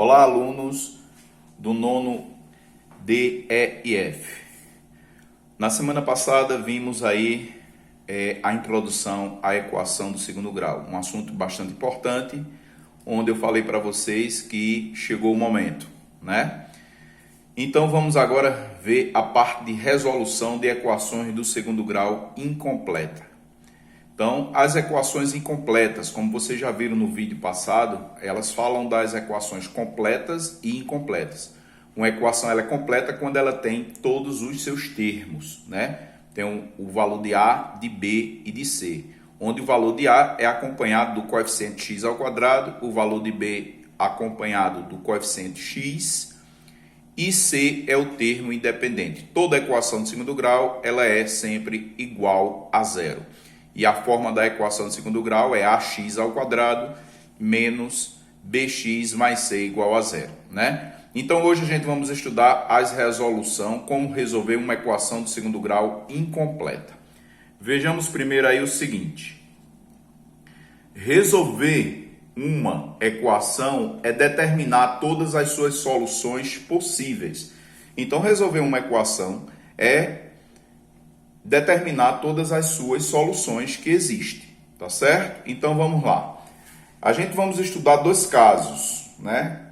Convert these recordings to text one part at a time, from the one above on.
Olá, alunos do nono D, E e F. Na semana passada vimos aí a introdução à equação do segundo grau, um assunto bastante importante, onde eu falei para vocês que chegou o momento, né? Então vamos agora ver a parte de resolução de equações do segundo grau incompleta. Então, as equações incompletas, como vocês já viram no vídeo passado, elas falam das equações completas e incompletas. Uma equação ela é completa quando ela tem todos os seus termos, né? Tem o valor de A, de B e de C, onde o valor de A é acompanhado do coeficiente x ao quadrado, o valor de B acompanhado do coeficiente x e C é o termo independente. Toda equação de segundo grau ela é sempre igual a zero. E a forma da equação de segundo grau é ax ao quadrado menos bx mais c igual a zero, né? Então hoje a gente vamos estudar as resoluções, como resolver uma equação de segundo grau incompleta. Vejamos primeiro aí o seguinte. Resolver uma equação é determinar todas as suas soluções possíveis. Então resolver uma equação é determinar todas as suas soluções que existem, tá certo? Então vamos lá. A gente vamos estudar dois casos, né?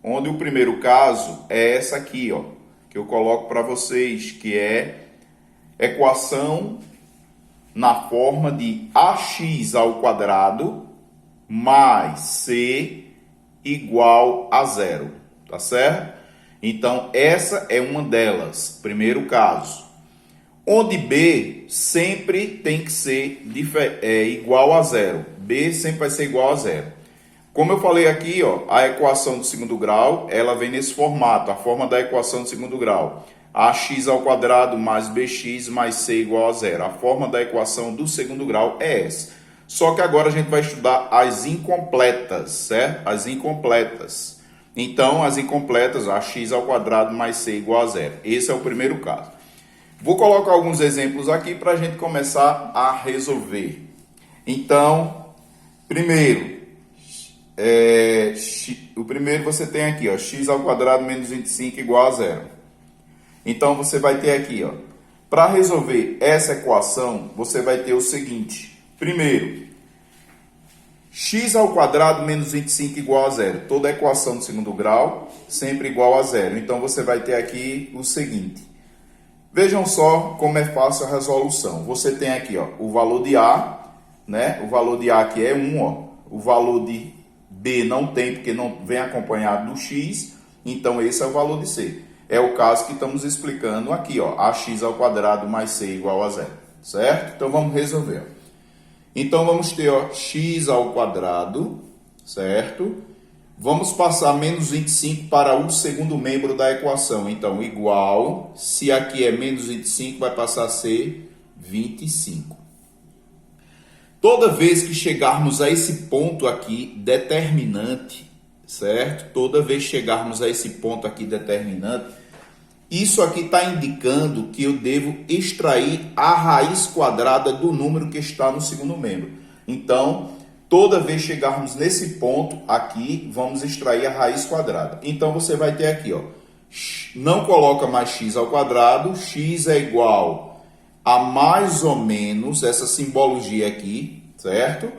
Onde o primeiro caso é essa aqui, ó, que eu coloco para vocês, que é equação na forma de ax ao quadrado mais c igual a zero, tá certo? Então essa é uma delas, primeiro caso. Onde B sempre tem que ser igual a zero. B sempre vai ser igual a zero. Como eu falei aqui, ó, a equação do segundo grau, ela vem nesse formato, a forma da equação do segundo grau. Ax ao quadrado mais bx mais c igual a zero. A forma da equação do segundo grau é essa. Só que agora a gente vai estudar as incompletas, certo? As incompletas. Então, as incompletas, ax ao quadrado mais c igual a zero. Esse é o primeiro caso. Vou colocar alguns exemplos aqui para a gente começar a resolver. Então, primeiro, o primeiro você tem aqui, ó, x ao quadrado menos 25 igual a zero. Então, você vai ter aqui, ó, para resolver essa equação, você vai ter o seguinte. Primeiro, x ao quadrado menos 25 igual a zero. Toda equação do segundo grau sempre igual a zero. Então, você vai ter aqui o seguinte. Vejam só como é fácil a resolução. Você tem aqui, ó, o valor de A, né? O valor de A aqui é 1, ó. O valor de B não tem, porque não vem acompanhado do x. Então, esse é o valor de C. É o caso que estamos explicando aqui, ó. Ax ao quadrado mais C igual a zero, certo? Então, vamos resolver. Então, vamos ter, ó, x ao quadrado, certo? Vamos passar menos 25 para o segundo membro da equação. Então, igual, se aqui é menos 25, vai passar a ser 25. Toda vez que chegarmos a esse ponto aqui determinante, certo? Toda vez que chegarmos a esse ponto aqui determinante, isso aqui está indicando que eu devo extrair a raiz quadrada do número que está no segundo membro. Então, toda vez que chegarmos nesse ponto aqui, vamos extrair a raiz quadrada. Então, você vai ter aqui, ó, não coloca mais x ao quadrado, x é igual a mais ou menos, essa simbologia aqui, certo?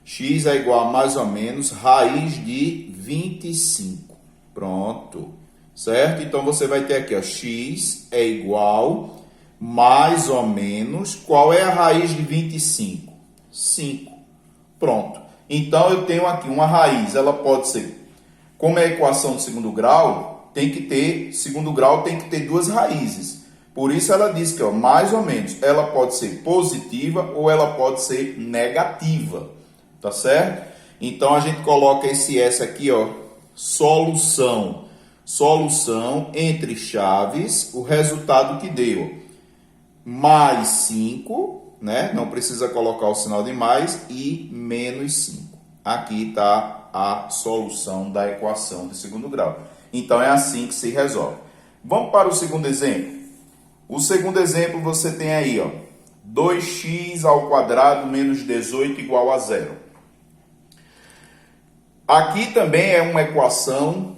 X é igual a mais ou menos raiz de 25. Pronto, certo? Então, você vai ter aqui, ó, x é igual mais ou menos, qual é a raiz de 25? 5. Pronto. Então, eu tenho aqui uma raiz. Ela pode ser, como é a equação de segundo grau, segundo grau tem que ter duas raízes. Por isso, ela diz que, ó, mais ou menos, ela pode ser positiva ou ela pode ser negativa. Tá certo? Então, a gente coloca esse S aqui, ó, solução. Solução entre chaves, o resultado que deu. Mais 5. Né? Não precisa colocar o sinal de mais e menos 5. Aqui está a solução da equação de segundo grau. Então, é assim que se resolve. Vamos para o segundo exemplo. O segundo exemplo você tem aí, ó, 2x ao quadrado menos 18 igual a zero. Aqui também é uma equação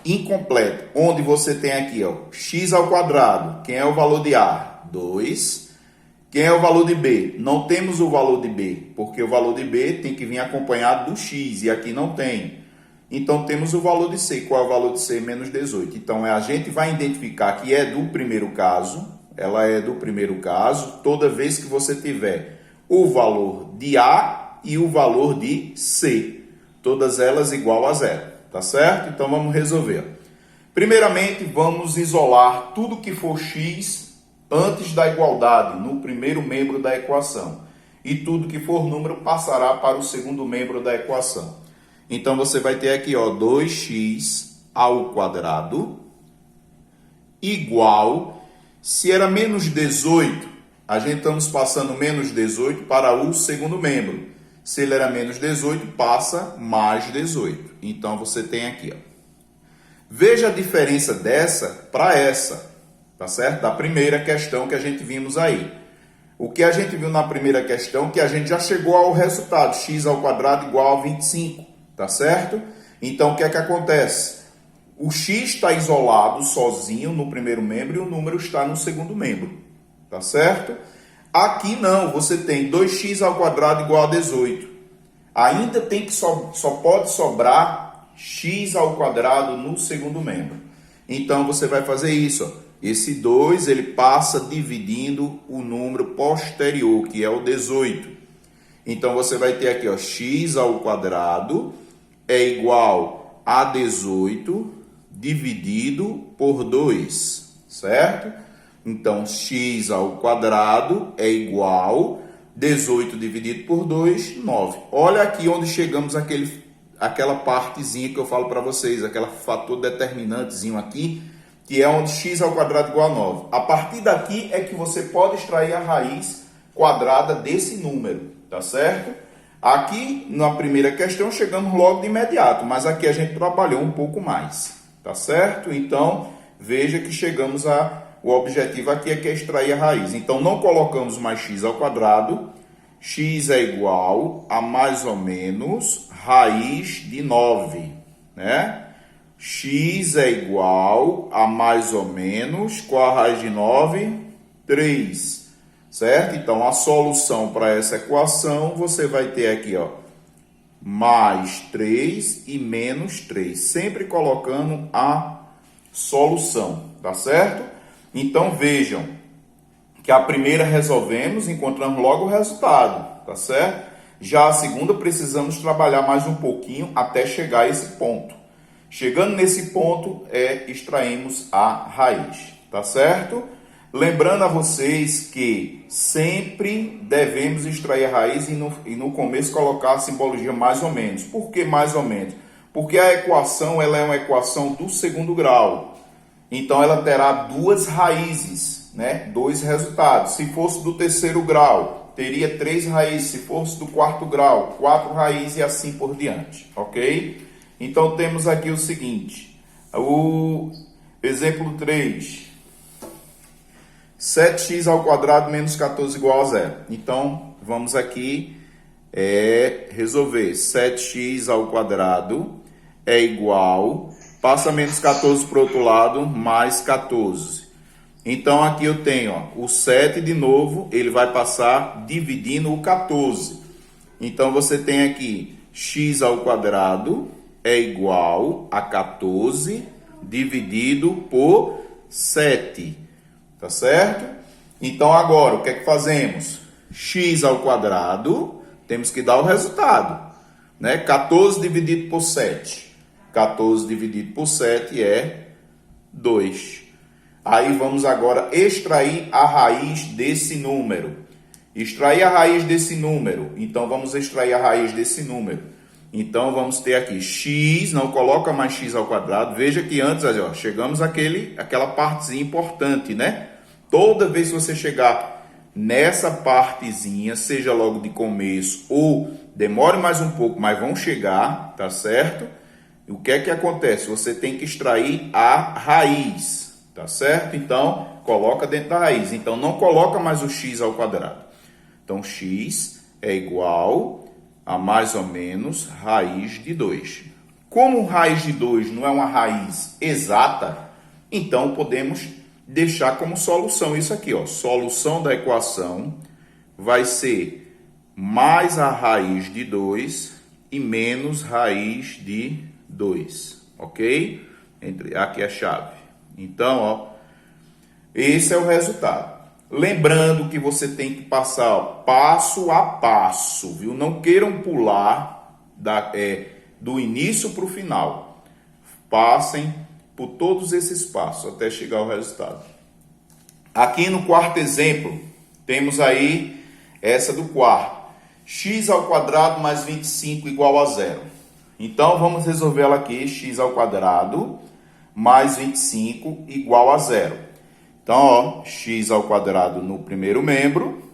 incompleto, onde você tem aqui, ó, x ao quadrado. Quem é o valor de A? 2. Quem é o valor de B? Não temos o valor de B, porque o valor de B tem que vir acompanhado do x, e aqui não tem. Então, temos o valor de C. Qual é o valor de C? Menos 18. Então, a gente vai identificar que é do primeiro caso. Ela é do primeiro caso, toda vez que você tiver o valor de A e o valor de C. Todas elas igual a zero, tá certo? Então, vamos resolver. Primeiramente, vamos isolar tudo que for x antes da igualdade, no primeiro membro da equação. E tudo que for número passará para o segundo membro da equação. Então, você vai ter aqui, ó, 2x ao quadrado igual, se era menos 18, a gente estamos passando menos 18 para o segundo membro. Se ele era menos 18, passa mais 18. Então, você tem aqui, ó. Veja a diferença dessa para essa, tá certo? Da primeira questão que a gente vimos aí. O que a gente viu na primeira questão, que a gente já chegou ao resultado, x ao quadrado igual a 25, tá certo? Então, o que é que acontece? O x está isolado, sozinho, no primeiro membro, e o número está no segundo membro, tá certo? Aqui não, você tem 2x ao quadrado igual a 18. Ainda tem que só pode sobrar x ao quadrado no segundo membro. Então, você vai fazer isso, ó. Esse 2, ele passa dividindo o número posterior, que é o 18. Então, você vai ter aqui, ó, x ao quadrado é igual a 18 dividido por 2, certo? Então, x ao quadrado é igual 18 dividido por 2, 9. Olha aqui onde chegamos aquela partezinha que eu falo para vocês, aquele fator determinantezinho aqui, que é onde x ao quadrado igual a 9. A partir daqui é que você pode extrair a raiz quadrada desse número, tá certo? Aqui, na primeira questão, chegamos logo de imediato, mas aqui a gente trabalhou um pouco mais, tá certo? Então, veja que chegamos o objetivo aqui é que é extrair a raiz. Então, não colocamos mais x ao quadrado, x é igual a mais ou menos raiz de 9, né? X é igual a mais ou menos, qual a raiz de 9? 3, certo? Então, a solução para essa equação, você vai ter aqui, ó, mais 3 e menos 3, sempre colocando a solução, tá certo? Então, vejam que a primeira resolvemos, encontramos logo o resultado, tá certo? Já a segunda, precisamos trabalhar mais um pouquinho até chegar a esse ponto. Chegando nesse ponto, extraímos a raiz, tá certo? Lembrando a vocês que sempre devemos extrair a raiz e no começo colocar a simbologia mais ou menos. Por que mais ou menos? Porque a equação ela é uma equação do segundo grau. Então, ela terá duas raízes, né? Dois resultados. Se fosse do terceiro grau, teria 3 raízes. Se fosse do quarto grau, 4 raízes e assim por diante, ok? Então, temos aqui o seguinte, o exemplo 3, 7x ao quadrado menos 14 igual a 0. Então, vamos aqui resolver. 7x ao quadrado é igual, passa menos 14 para o outro lado, mais 14. Então, aqui eu tenho, ó, o 7 de novo, ele vai passar dividindo o 14. Então, você tem aqui x ao quadrado é igual a 14 dividido por 7, tá certo? Então, agora, o que é que fazemos? X ao quadrado, temos que dar o resultado, né? 14 dividido por 7. 14 dividido por 7 é 2. Aí, vamos agora extrair a raiz desse número. Extrair a raiz desse número. Então, vamos extrair a raiz desse número. Então, vamos ter aqui x, não coloca mais x ao quadrado. Veja que antes, ó, chegamos àquela partezinha importante, né? Toda vez que você chegar nessa partezinha, seja logo de começo ou demore mais um pouco, mas vão chegar, tá certo? O que é que acontece? Você tem que extrair a raiz, tá certo? Então, coloca dentro da raiz. Então, não coloca mais o x ao quadrado. Então, x é igual a mais ou menos raiz de 2. Como raiz de 2 não é uma raiz exata, então podemos deixar como solução isso aqui, ó. Solução da equação vai ser mais a raiz de 2 e menos raiz de 2, ok? Aqui é a chave. Então, ó, esse é o resultado. Lembrando que você tem que passar, ó, passo a passo, viu? Não queiram pular do início para o final. Passem por todos esses passos até chegar ao resultado. Aqui no quarto exemplo, temos aí essa do quarto. X ao quadrado mais 25 igual a zero. Então, vamos resolver ela aqui. X ao quadrado mais 25 igual a zero. Então, ó, x ao quadrado no primeiro membro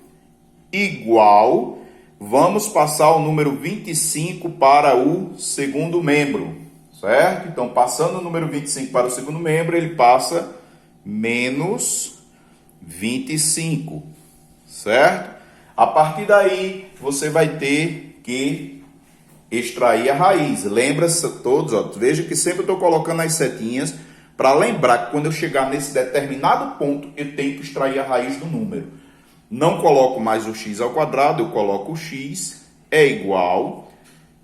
igual, vamos passar o número 25 para o segundo membro, certo? Então, passando o número 25 para o segundo membro, ele passa menos 25, certo? A partir daí, você vai ter que extrair a raiz. Lembra-se todos, ó, veja que sempre eu estou colocando as setinhas para lembrar que quando eu chegar nesse determinado ponto, eu tenho que extrair a raiz do número. Não coloco mais o x ao quadrado, eu coloco o x é igual,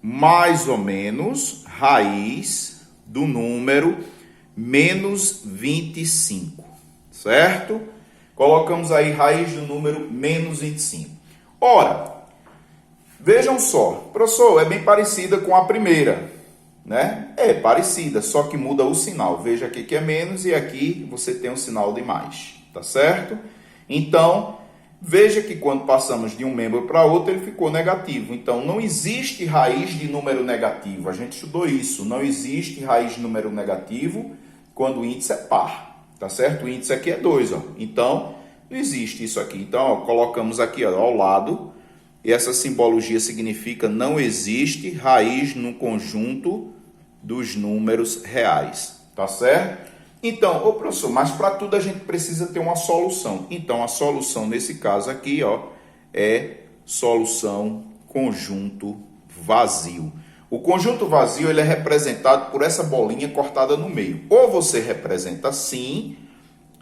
mais ou menos, raiz do número menos 25, certo? Colocamos aí raiz do número menos 25. Ora, vejam só, professor, é bem parecida com a primeira, né? É parecida, só que muda o sinal. Veja aqui que é menos e aqui você tem um sinal de mais, tá certo? Então, veja que quando passamos de um membro para outro, ele ficou negativo. Então, não existe raiz de número negativo. A gente estudou isso. Não existe raiz de número negativo quando o índice é par, tá certo? O índice aqui é 2, ó. Então, não existe isso aqui. Então, ó, colocamos aqui, ó, ao lado. E essa simbologia significa não existe raiz no conjunto dos números reais, tá certo? Então, ô professor, mas para tudo a gente precisa ter uma solução. Então, a solução nesse caso aqui, ó, é solução conjunto vazio. O conjunto vazio ele é representado por essa bolinha cortada no meio. Ou você representa assim,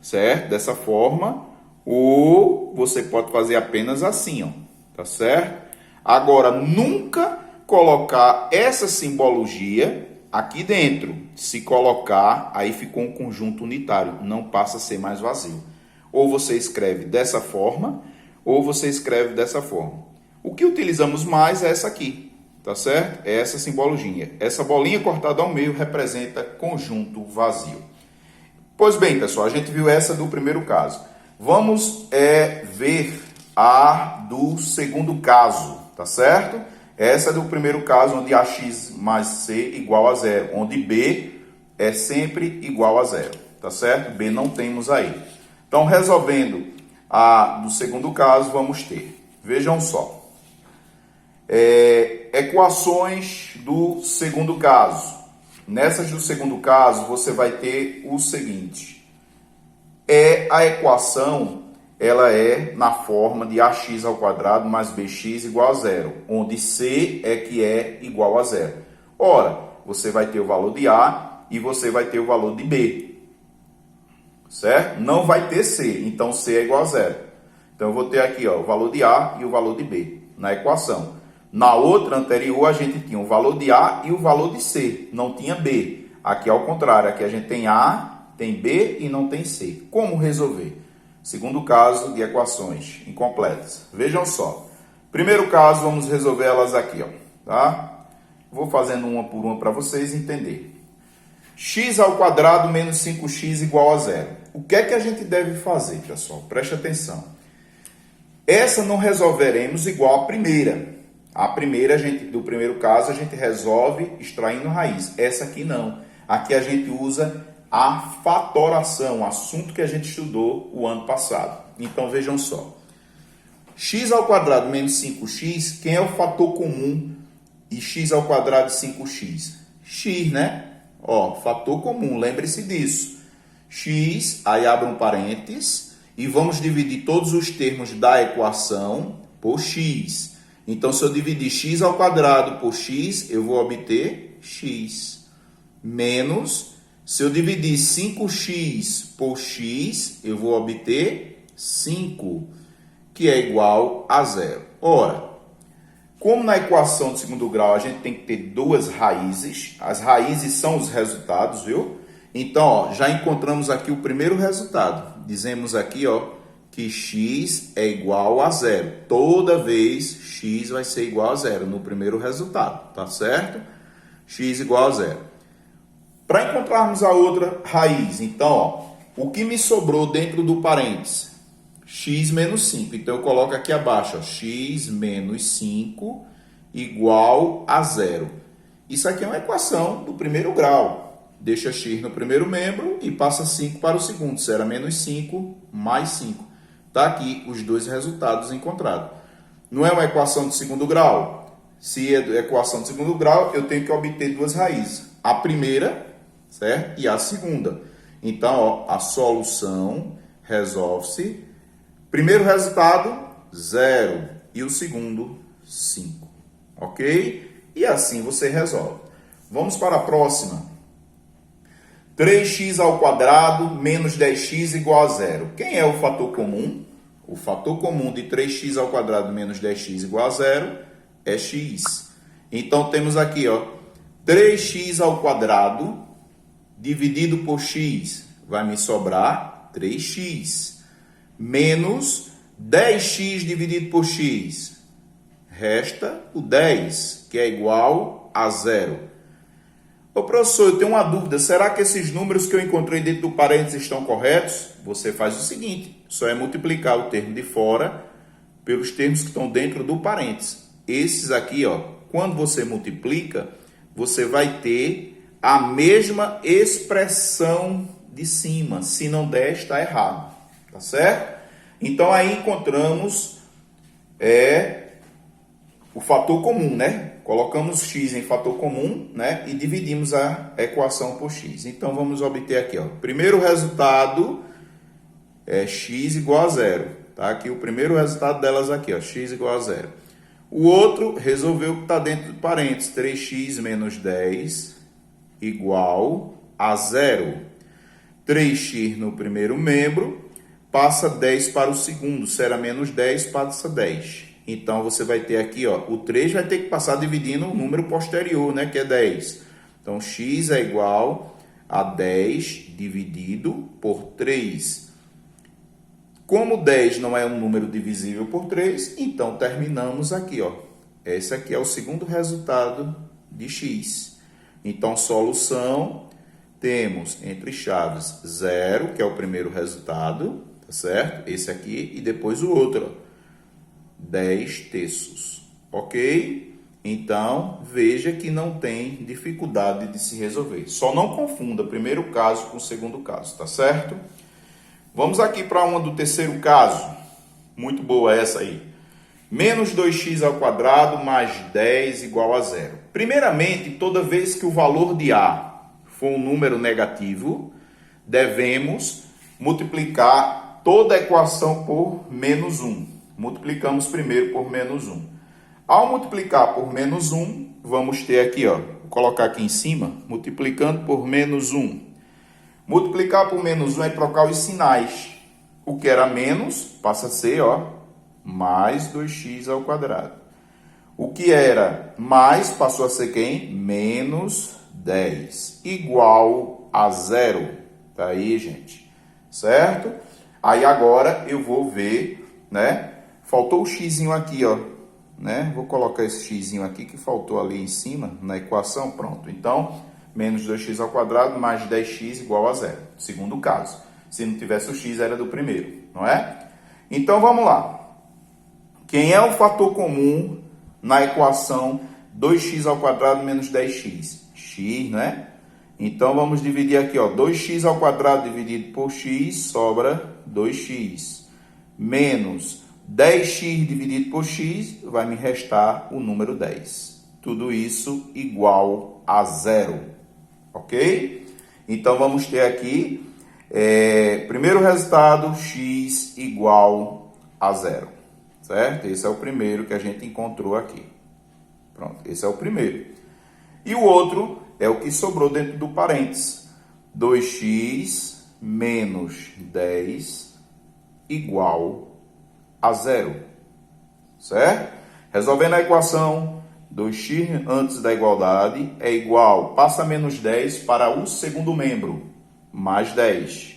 certo? Dessa forma, ou você pode fazer apenas assim, ó, tá certo? Agora, nunca colocar essa simbologia aqui dentro. Se colocar, aí ficou um conjunto unitário, não passa a ser mais vazio. Ou você escreve dessa forma, ou você escreve dessa forma. O que utilizamos mais é essa aqui, tá certo? É essa simbologia. Essa bolinha cortada ao meio representa conjunto vazio. Pois bem, pessoal, a gente viu essa do primeiro caso. Vamos ver a do segundo caso, tá certo? Essa é do primeiro caso, onde ax mais c igual a zero, onde b é sempre igual a zero, tá certo? B não temos aí. Então, resolvendo a do segundo caso, vamos ter, vejam só, equações do segundo caso. Nessas do segundo caso, você vai ter o seguinte, a equação, ela é na forma de ax ao quadrado mais bx igual a zero, onde c é que é igual a zero. Ora, você vai ter o valor de a e você vai ter o valor de b, certo? Não vai ter c, então c é igual a zero. Então, eu vou ter aqui, ó, o valor de a e o valor de b na equação. Na outra anterior, a gente tinha o valor de a e o valor de c, não tinha b. Aqui, ao contrário, aqui a gente tem a, tem b e não tem c. Como resolver? Segundo caso de equações incompletas. Vejam só. Primeiro caso, vamos resolver elas aqui, ó, tá? Vou fazendo uma por uma para vocês entenderem. X ao quadrado menos 5x igual a zero. O que é que a gente deve fazer, pessoal? Preste atenção. Essa não resolveremos igual a primeira. A primeira, do primeiro caso, a gente resolve extraindo raiz. Essa aqui não. Aqui a gente usa a fatoração, assunto que a gente estudou o ano passado. Então, vejam só. X ao quadrado menos 5x, quem é o fator comum e x ao quadrado de 5x? X, né? Ó, fator comum, lembre-se disso. X, aí abre um parênteses, e vamos dividir todos os termos da equação por x. Então, se eu dividir x ao quadrado por x, eu vou obter x. menos, se eu dividir 5x por x, eu vou obter 5, que é igual a zero. Ora, como na equação de segundo grau a gente tem que ter duas raízes, as raízes são os resultados, viu? Então, ó, já encontramos aqui o primeiro resultado. Dizemos aqui, ó, que x é igual a zero. Toda vez x vai ser igual a zero no primeiro resultado, tá certo? X igual a zero. Para encontrarmos a outra raiz, então, ó, o que me sobrou dentro do parênteses? X menos 5. Então, eu coloco aqui abaixo, ó, x menos 5 igual a zero. Isso aqui é uma equação do primeiro grau. Deixa x no primeiro membro e passa 5 para o segundo. Será menos 5 mais 5. Está aqui os dois resultados encontrados. Não é uma equação de segundo grau? Se é equação de segundo grau, eu tenho que obter duas raízes. A primeira, certo? E a segunda. Então, ó, a solução resolve-se. Primeiro resultado, 0. E o segundo, 5. Ok? E assim você resolve. Vamos para a próxima. 3x ao quadrado menos 10x igual a zero. Quem é o fator comum? O fator comum de 3x ao quadrado menos 10x igual a zero é x. Então, temos aqui, ó, 3x ao quadrado dividido por x. Vai me sobrar 3x. Menos 10x dividido por x. Resta o 10, que é igual a zero. Ô professor, eu tenho uma dúvida. Será que esses números que eu encontrei dentro do parênteses estão corretos? Você faz o seguinte, só é multiplicar o termo de fora pelos termos que estão dentro do parênteses. Esses aqui, ó, quando você multiplica, você vai ter a mesma expressão de cima. Se não der, está errado. Tá certo? Então, aí encontramos o fator comum, né? Colocamos x em fator comum, né? E dividimos a equação por x. Então, vamos obter aqui, ó. Primeiro resultado é x igual a zero. Tá? Aqui o primeiro resultado delas aqui, ó. X igual a zero. O outro resolveu que está dentro do parênteses. 3x menos 10 igual a zero. 3x no primeiro membro passa 10 para o segundo. Será menos 10, passa 10. Então, você vai ter aqui, ó, o 3 vai ter que passar dividindo o número posterior, né, que é 10. Então, x é igual a 10 dividido por 3. Como 10 não é um número divisível por 3, então terminamos aqui, ó. Esse aqui é o segundo resultado de x. Então, solução, temos entre chaves 0, que é o primeiro resultado, tá certo? Esse aqui, e depois o outro, ó. 10 terços, ok? Então, veja que não tem dificuldade de se resolver. Só não confunda o primeiro caso com o segundo caso, tá certo? Vamos aqui para uma do terceiro caso. Muito boa essa aí. Menos 2x ao quadrado mais 10 igual a zero. Primeiramente, toda vez que o valor de A for um número negativo, devemos multiplicar toda a equação por menos 1. Multiplicamos primeiro por menos 1. Ao multiplicar por menos 1, vamos ter aqui, ó, vou colocar aqui em cima, multiplicando por menos 1. Multiplicar por menos 1 é trocar os sinais. O que era menos passa a ser, ó, mais 2x ao quadrado. O que era mais passou a ser quem? Menos 10. Igual a zero. Tá aí, gente. Certo? Aí agora eu vou ver, né? Faltou o xzinho aqui, ó, né? Vou colocar esse xzinho aqui que faltou ali em cima na equação, pronto. Então, menos 2x ao quadrado mais 10x igual a zero. Segundo caso. Se não tivesse o x, era do primeiro, não é? Então, vamos lá. Quem é o fator comum na equação 2x ao quadrado menos 10x? X, né? Então, vamos dividir aqui, ó. 2x ao quadrado dividido por x sobra 2x. Menos 10x dividido por x vai me restar o número 10. Tudo isso igual a zero. Ok? Então, vamos ter aqui, primeiro resultado, x igual a zero. Certo? Esse é o primeiro que a gente encontrou aqui. Pronto, esse é o primeiro. E o outro é o que sobrou dentro do parênteses. 2x menos 10 igual a 0. Certo? Resolvendo a equação, 2x antes da igualdade é igual, passa menos 10 para o segundo membro, mais 10.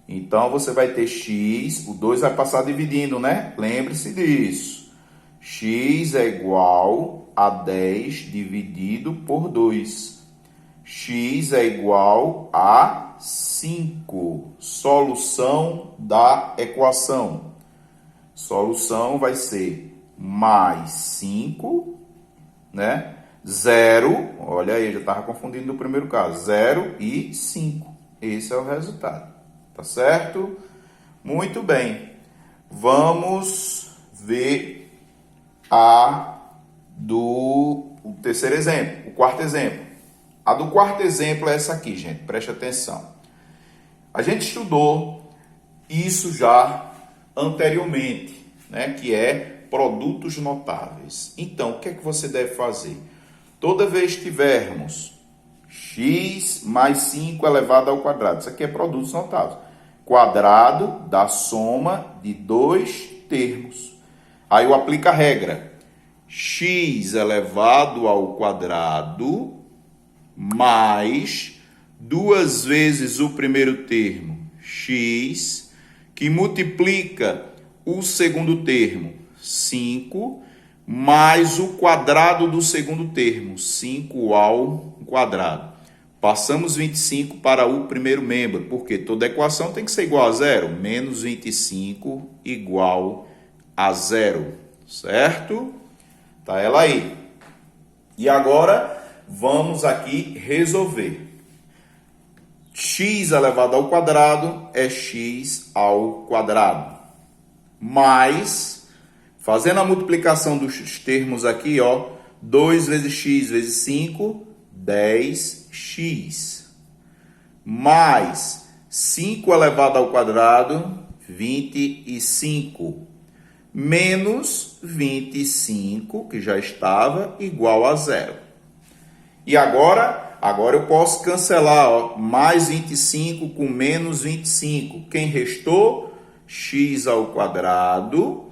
Então, você vai ter x, o 2 vai passar dividindo, né? Lembre-se disso. X é igual a 10 dividido por 2. X é igual a 5. Solução da equação. Solução vai ser mais 5, né? 0, olha aí, já estava confundindo no primeiro caso. 0 e 5. Esse é o resultado. Tá certo? Muito bem. Vamos ver o terceiro exemplo, o quarto exemplo. A do quarto exemplo é essa aqui, gente. Preste atenção. A gente estudou isso já anteriormente, né? Que é produtos notáveis. Então, o que é que você deve fazer? Toda vez que tivermos x mais 5 elevado ao quadrado, isso aqui é produtos notáveis. Quadrado da soma de dois termos. Aí eu aplico a regra. X elevado ao quadrado mais 2 vezes o primeiro termo, x, que multiplica o segundo termo, 5, mais o quadrado do segundo termo, 5 ao quadrado. Passamos 25 para o primeiro membro, porque toda equação tem que ser igual a zero. Menos 25 igual a zero, certo? Tá ela aí. E agora, vamos aqui resolver. X elevado ao quadrado é x ao quadrado. Mais, fazendo a multiplicação dos termos aqui, ó, 2 vezes x vezes 5, 10x. Mais 5 elevado ao quadrado, 25. Menos 25, que já estava, igual a zero. E agora eu posso cancelar, ó, mais 25 com menos 25. Quem restou? X ao quadrado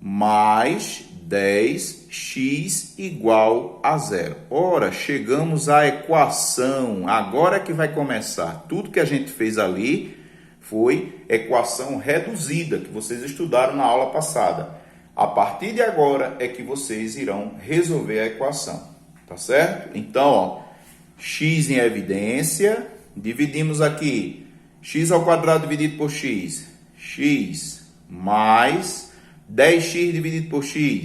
mais 10x igual a zero. Ora, chegamos à equação. Agora que vai começar. Tudo que a gente fez ali foi equação reduzida, que vocês estudaram na aula passada. A partir de agora é que vocês irão resolver a equação. Tá certo? Então, ó, x em evidência. Dividimos aqui. X ao quadrado dividido por x. X mais 10x dividido por x.